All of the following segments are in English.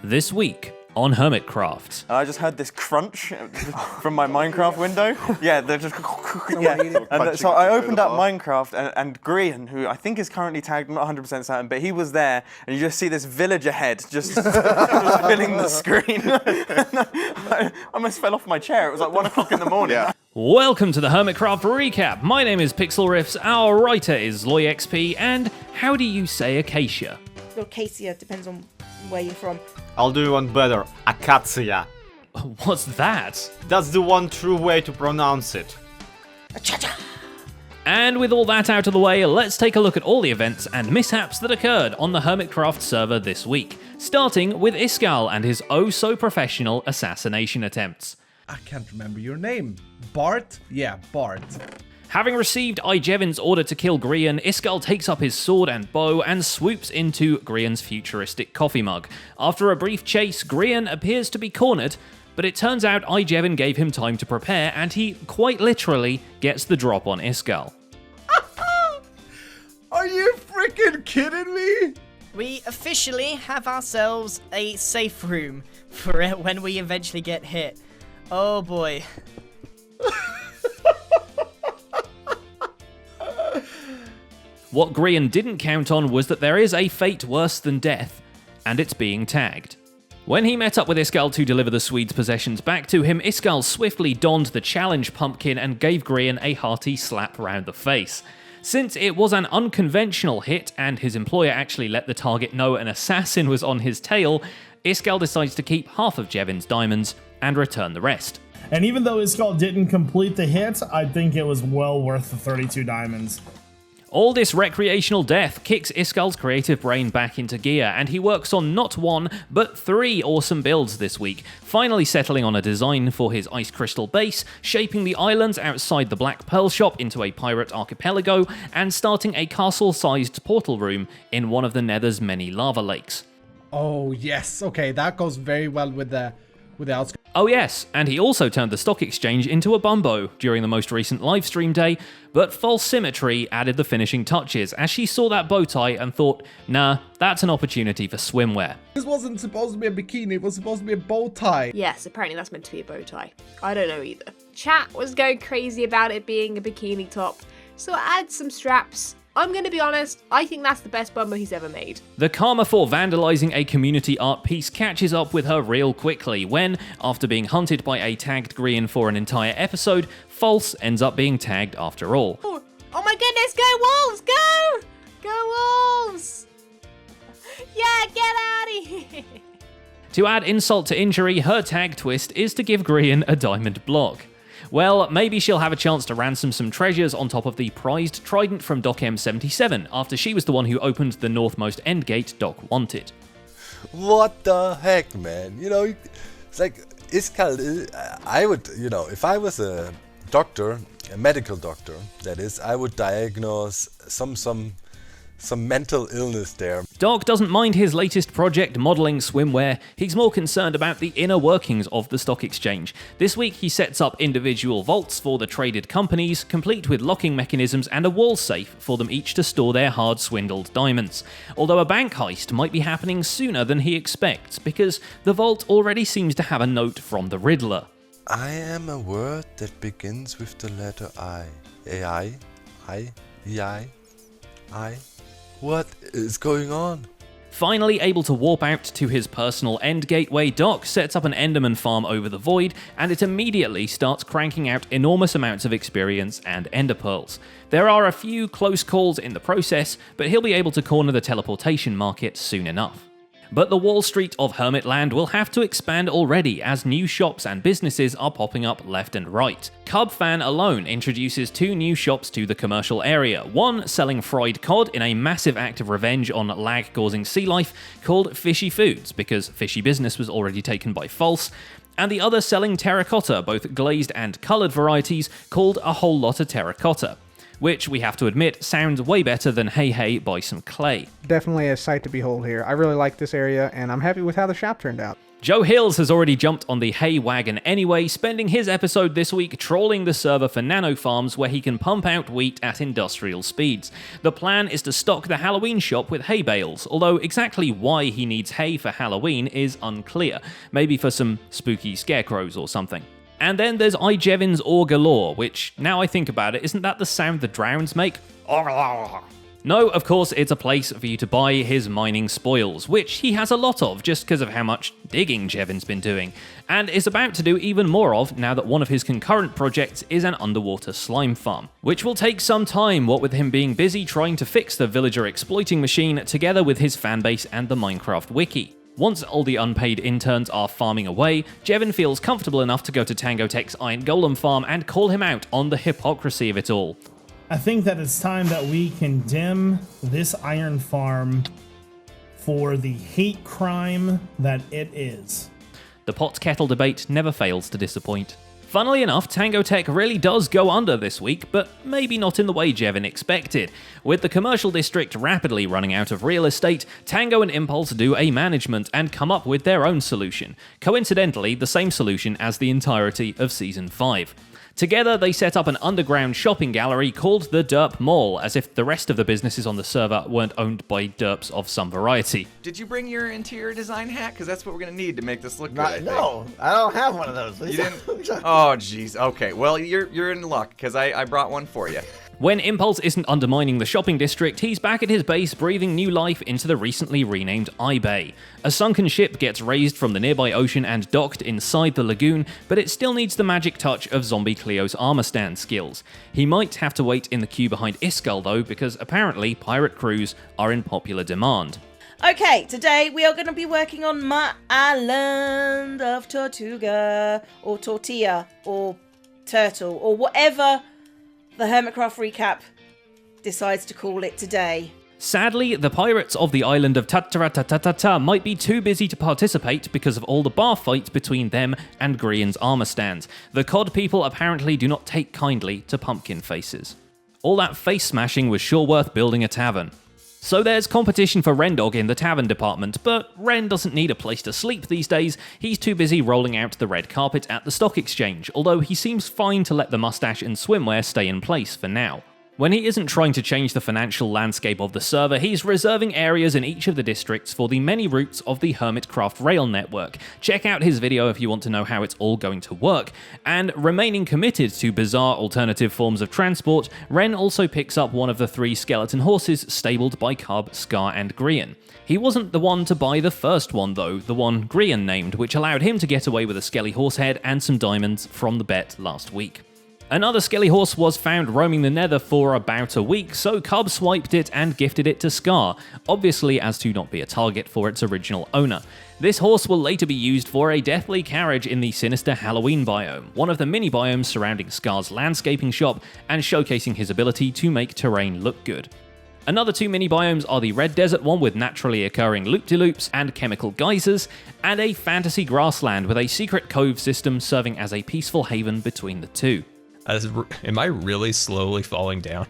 This week on Hermitcraft. I just heard this crunch from my Minecraft window. Yeah, they're just yeah. And so I opened up Minecraft and Grian, who I think is currently tagged, I'm not 100% certain, but he was there, and you just see this villager head just filling the screen. I almost fell off my chair. It was like 1 o'clock in the morning. Yeah. Welcome to the Hermitcraft recap. My name is Pixel Riffs, our writer is LoyXP, and how do you say acacia? Acacia depends on where you're from. I'll do one better. Acacia. What's that? That's the one true way to pronounce it. Achacha! And with all that out of the way, let's take a look at all the events and mishaps that occurred on the Hermitcraft server this week, starting with Iskall and his oh-so-professional assassination attempts. I can't remember your name. Bart? Yeah, Bart. Having received Ijevin's order to kill Grian, Iskall takes up his sword and bow and swoops into Grian's futuristic coffee mug. After a brief chase, Grian appears to be cornered, but it turns out Ijevin gave him time to prepare, and he quite literally gets the drop on Iskall. Are you freaking kidding me? We officially have ourselves a safe room for it when we eventually get hit. Oh boy. What Grian didn't count on was that there is a fate worse than death, and it's being tagged. When he met up with Iskall to deliver the Swede's possessions back to him, Iskall swiftly donned the challenge pumpkin and gave Grian a hearty slap round the face. Since it was an unconventional hit, and his employer actually let the target know an assassin was on his tail, Iskall decides to keep half of Jevin's diamonds and return the rest. And even though Iskall didn't complete the hit, I think it was well worth the 32 diamonds. All this recreational death kicks Iskall's creative brain back into gear, and he works on not one, but 3 awesome builds this week, finally settling on a design for his ice crystal base, shaping the islands outside the Black Pearl shop into a pirate archipelago, and starting a castle-sized portal room in one of the Nether's many lava lakes. Oh yes, okay, that goes very well with the outskirts. Oh yes, and he also turned the stock exchange into a Bumbo during the most recent livestream day, but False Symmetry added the finishing touches as she saw that bow tie and thought, nah, that's an opportunity for swimwear. This wasn't supposed to be a bikini, it was supposed to be a bow tie. Yes, apparently that's meant to be a bow tie. I don't know either. Chat was going crazy about it being a bikini top, so I added some straps. I'm going to be honest, I think that's the best Bumbo he's ever made. The karma for vandalizing a community art piece catches up with her real quickly when, after being hunted by a tagged Grian for an entire episode, False ends up being tagged after all. Oh my goodness, go Wolves, go! Go Wolves! Yeah, get out of here! To add insult to injury, her tag twist is to give Grian a diamond block. Well, maybe she'll have a chance to ransom some treasures on top of the prized trident from Doc M77, after she was the one who opened the northmost end gate Doc wanted. What the heck, man? You know, it's like, Iskall, I would, you know, if I was a doctor, a medical doctor, that is, I would diagnose some mental illness there. Doc doesn't mind his latest project modelling swimwear, he's more concerned about the inner workings of the stock exchange. This week he sets up individual vaults for the traded companies, complete with locking mechanisms and a wall safe for them each to store their hard swindled diamonds. Although a bank heist might be happening sooner than he expects, because the vault already seems to have a note from the Riddler. I am a word that begins with the letter I. AI? I? What is going on? Finally able to warp out to his personal end gateway, Doc sets up an Enderman farm over the void, and it immediately starts cranking out enormous amounts of experience and Ender Pearls. There are a few close calls in the process, but he'll be able to corner the teleportation market soon enough. But the Wall Street of Hermitland will have to expand already as new shops and businesses are popping up left and right. Cubfan alone introduces 2 new shops to the commercial area, one selling fried cod in a massive act of revenge on lag-causing sea life called Fishy Foods, because fishy business was already taken by False, and the other selling terracotta, both glazed and coloured varieties, called A Whole Lotta Terracotta, which we have to admit sounds way better than Hey Hey Buy Some Clay. Definitely a sight to behold here. I really like this area, and I'm happy with how the shop turned out. Joe Hills has already jumped on the hay wagon anyway, spending his episode this week trawling the server for nano farms where he can pump out wheat at industrial speeds. The plan is to stock the Halloween shop with hay bales, although exactly why he needs hay for Halloween is unclear. Maybe for some spooky scarecrows or something. And then there's iJevins Or Galore, which, now I think about it, isn't that the sound the drowns make? No, of course, it's a place for you to buy his mining spoils, which he has a lot of just because of how much digging Jevin's been doing, and is about to do even more of now that one of his concurrent projects is an underwater slime farm, which will take some time, what with him being busy trying to fix the villager exploiting machine together with his fanbase and the Minecraft wiki. Once all the unpaid interns are farming away, Jevin feels comfortable enough to go to Tango Tech's Iron Golem farm and call him out on the hypocrisy of it all. I think that it's time that we condemn this iron farm for the hate crime that it is. The pot kettle debate never fails to disappoint. Funnily enough, Tango Tech really does go under this week, but maybe not in the way Jevin expected. With the commercial district rapidly running out of real estate, Tango and Impulse do a management and come up with their own solution. Coincidentally, the same solution as the entirety of Season 5. Together, they set up an underground shopping gallery called the Derp Mall, as if the rest of the businesses on the server weren't owned by derps of some variety. Did you bring your interior design hat? Because that's what we're going to need to make this look good, I think. No, I don't have one of those. You didn't? Oh, jeez. Okay, well, you're in luck, because I brought one for you. When Impulse isn't undermining the shopping district, he's back at his base breathing new life into the recently renamed iBay. A sunken ship gets raised from the nearby ocean and docked inside the lagoon, but it still needs the magic touch of Zombie Cleo's armor stand skills. He might have to wait in the queue behind Iskall though, because apparently pirate crews are in popular demand. Okay, today we are going to be working on my island of Tortuga, or Tortilla, or Turtle, or whatever the Hermitcraft recap decides to call it today. Sadly, the pirates of the island of Tataratatata might be too busy to participate because of all the bar fights between them and Grian's armor stand. The COD people apparently do not take kindly to pumpkin faces. All that face smashing was sure worth building a tavern. So there's competition for Rendog in the tavern department, but Ren doesn't need a place to sleep these days. He's too busy rolling out the red carpet at the stock exchange, although he seems fine to let the mustache and swimwear stay in place for now. When he isn't trying to change the financial landscape of the server, he's reserving areas in each of the districts for the many routes of the Hermitcraft rail network. Check out his video if you want to know how it's all going to work. And remaining committed to bizarre alternative forms of transport, Ren also picks up one of the 3 skeleton horses stabled by Cub, Scar, and Grian. He wasn't the one to buy the first one though, the one Grian named, which allowed him to get away with a skelly horse head and some diamonds from the bet last week. Another skelly horse was found roaming the nether for about a week, so Cub swiped it and gifted it to Scar, obviously as to not be a target for its original owner. This horse will later be used for a deathly carriage in the sinister Halloween biome, one of the mini biomes surrounding Scar's landscaping shop and showcasing his ability to make terrain look good. Another 2 mini biomes are the Red Desert one with naturally occurring loop-de-loops and chemical geysers, and a fantasy grassland with a secret cove system serving as a peaceful haven between the two. Am I really slowly falling down?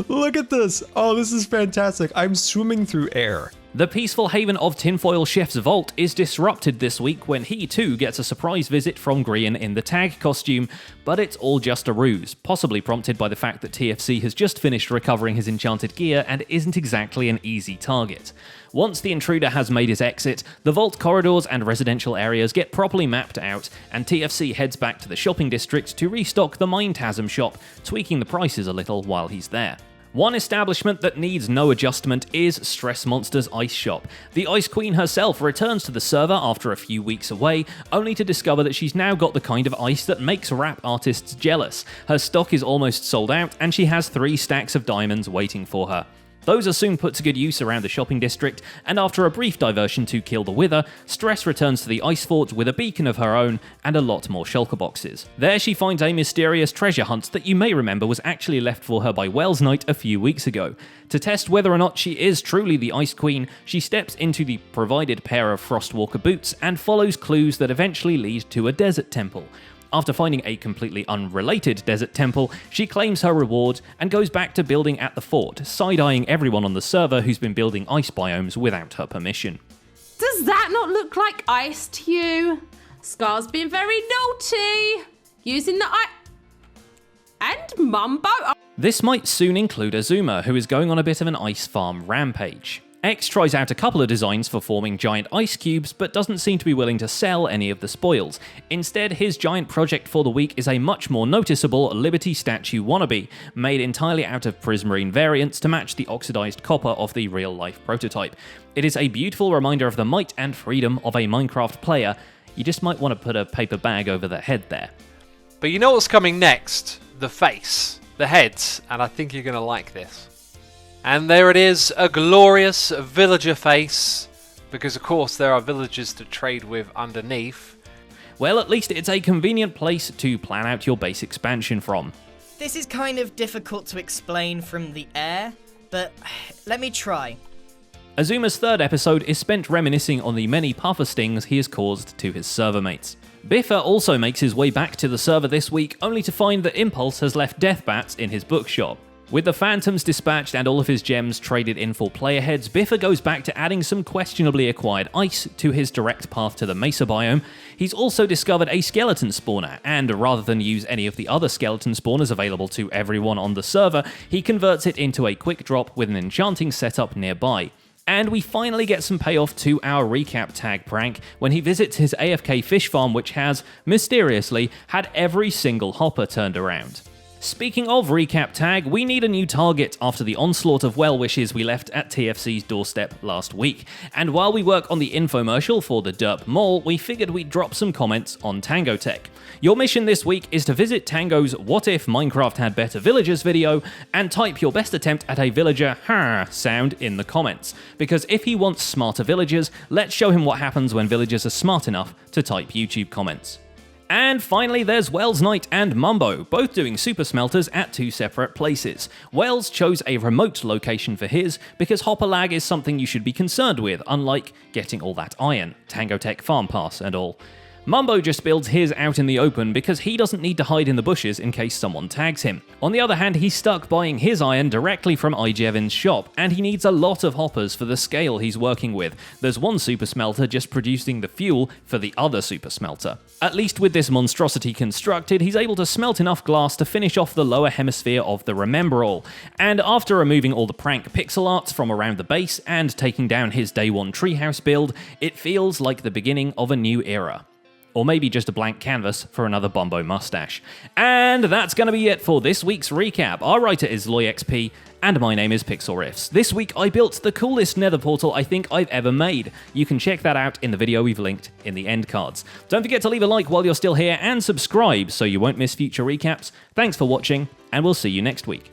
Look at this! Oh, this is fantastic. I'm swimming through air. The peaceful haven of Tinfoil Chef's vault is disrupted this week when he too gets a surprise visit from Grian in the tag costume, but it's all just a ruse, possibly prompted by the fact that TFC has just finished recovering his enchanted gear and isn't exactly an easy target. Once the intruder has made his exit, the vault corridors and residential areas get properly mapped out, and TFC heads back to the shopping district to restock the Mindtasm shop, tweaking the prices a little while he's there. One establishment that needs no adjustment is Stress Monster's Ice Shop. The Ice Queen herself returns to the server after a few weeks away, only to discover that she's now got the kind of ice that makes rap artists jealous. Her stock is almost sold out, and she has 3 stacks of diamonds waiting for her. Those are soon put to good use around the shopping district, and after a brief diversion to kill the Wither, Stress returns to the Ice Fort with a beacon of her own and a lot more shulker boxes. There she finds a mysterious treasure hunt that you may remember was actually left for her by Wells Knight a few weeks ago. To test whether or not she is truly the Ice Queen, she steps into the provided pair of Frostwalker boots and follows clues that eventually lead to a desert temple. After finding a completely unrelated desert temple, she claims her reward and goes back to building at the fort, side-eyeing everyone on the server who's been building ice biomes without her permission. Does that not look like ice to you? Scar's been very naughty. Using the ice. And Mumbo. This might soon include Azuma, who is going on a bit of an ice farm rampage. X tries out a couple of designs for forming giant ice cubes, but doesn't seem to be willing to sell any of the spoils. Instead, his giant project for the week is a much more noticeable Liberty statue wannabe, made entirely out of prismarine variants to match the oxidized copper of the real-life prototype. It is a beautiful reminder of the might and freedom of a Minecraft player. You just might want to put a paper bag over their head there. But you know what's coming next? The face, the heads, and I think you're going to like this. And there it is, a glorious villager face, because of course there are villagers to trade with underneath. Well, at least it's a convenient place to plan out your base expansion from. This is kind of difficult to explain from the air, but let me try. Azuma's third episode is spent reminiscing on the many puffer stings he has caused to his server mates. Biffa also makes his way back to the server this week, only to find that Impulse has left death bats in his bookshop. With the Phantoms dispatched and all of his gems traded in for player heads, Biffa goes back to adding some questionably acquired ice to his direct path to the Mesa biome. He's also discovered a skeleton spawner, and rather than use any of the other skeleton spawners available to everyone on the server, he converts it into a quick drop with an enchanting setup nearby. And we finally get some payoff to our recap tag prank when he visits his AFK fish farm, which has, mysteriously, had every single hopper turned around. Speaking of recap tag, we need a new target after the onslaught of well wishes we left at TFC's doorstep last week. And while we work on the infomercial for the Derp Mall, we figured we'd drop some comments on Tango Tech. Your mission this week is to visit Tango's What If Minecraft Had Better Villagers video and type your best attempt at a villager sound in the comments. Because if he wants smarter villagers, let's show him what happens when villagers are smart enough to type YouTube comments. And finally, there's Wells Knight and Mumbo, both doing super smelters at two separate places. Wells chose a remote location for his because hopper lag is something you should be concerned with, unlike getting all that iron, Tango Tech Farm Pass and all. Mumbo just builds his out in the open because he doesn't need to hide in the bushes in case someone tags him. On the other hand, he's stuck buying his iron directly from Ijevin's shop, and he needs a lot of hoppers for the scale he's working with. There's one super smelter just producing the fuel for the other super smelter. At least with this monstrosity constructed, he's able to smelt enough glass to finish off the lower hemisphere of the Remember-All. And after removing all the prank pixel arts from around the base and taking down his day one treehouse build, it feels like the beginning of a new era. Or maybe just a blank canvas for another Bumbo mustache. And that's going to be it for this week's recap. Our writer is LoyXP, and my name is Pixel Riffs. This week I built the coolest nether portal I think I've ever made. You can check that out in the video we've linked in the end cards. Don't forget to leave a like while you're still here, and subscribe so you won't miss future recaps. Thanks for watching, and we'll see you next week.